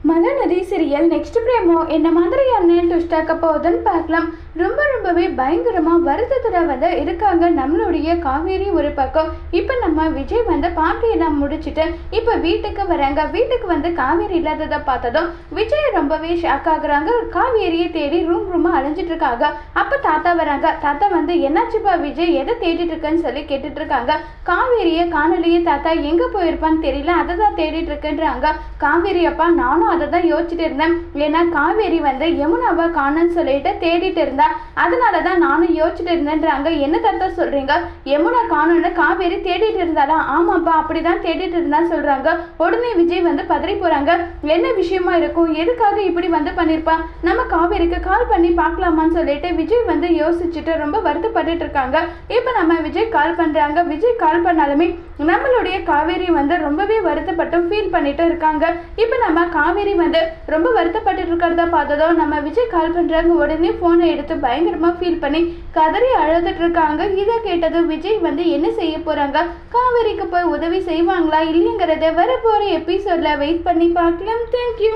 மலநதி serial next பிரேமோ என்ன மாதிரியான twist ஆக்க போகுதுன்னு பார்க்கலாம். ரொம்பவே பயங்கரமா வருத்தத்துல இருக்காங்க நம்மளுடைய காவேரி ஒரு பக்கம். இப்ப நம்ம விஜய் பார்ட்டியெல்லாம் முடிச்சுட்டு இப்ப வீட்டுக்கு வராங்க. வீட்டுக்கு காவேரி இல்லாததை பார்த்ததும் விஜய் ரொம்பவே ஷாக் ஆகுறாங்க. காவேரியை தேடி ரூமா அலைஞ்சிட்டு இருக்காங்க. அப்ப தாத்தா வராங்க. தாத்தா என்னாச்சுப்பா விஜய், எதை தேடிட்டு இருக்கேன்னு சொல்லி கேட்டுட்டு இருக்காங்க. காவேரியை காணலையே தாத்தா, எங்க போயிருப்பான்னு தெரியல, அதை தான் தேடிட்டு இருக்குன்றாங்க. காவேரி அப்பா, நானும் அதை தான் யோசிச்சுட்டு இருந்தேன். ஏன்னா காவேரி யமுனாவை காணுன்னு சொல்லிட்டு தேடிட்டு இருந்தா, அதனாலதான் நானும் யோசிச்சுட்டு இருந்தேன்றாங்க. என்ன தாத்தா சொல்றீங்க, யமுனா காணுன்னு காவேரி தேடிட்டு இருந்தாளா? ஆமாப்பா, அப்படிதான் தேடிட்டு இருந்தா சொல்றாங்க. உடனே விஜய் பதறி போறாங்க. என்ன விஷயமா இருக்கும், எதுக்காக இப்படி பண்ணிருப்பா, நம்ம காவேரிக்கு கால் பண்ணி பார்க்கலாமான்னு சொல்லிட்டு விஜய் யோசிச்சுட்டு ரொம்ப வருத்தப்பட்டு இருக்காங்க. இப்ப நம்ம விஜய் கால் பண்றாங்க. விஜய் கால் பண்ணாலுமே நம்மளுடைய காவேரி ரொம்பவே வருத்தப்பட்டு ஃபீல் பண்ணிட்டு இருக்காங்க. இப்ப நம்ம காவேரி ரொம்ப வருத்தப்பட்டு இருக்கிறத பார்த்ததும் நம்ம விஜய் கால் பண்றாங்க. உடனே போனை எடுத்து பயங்கரமா ஃபீல் பண்ணி கதறி அழுதுட்டு இருக்காங்க. இதை கேட்டது விஜய் என்ன செய்ய போறாங்க, காவேரிக்கு போய் உதவி செய்வாங்களா இல்லைங்கிறத வரப்போற எபிசோட்ல வெயிட் பண்ணி பார்க்கலாம். தேங்க்யூ.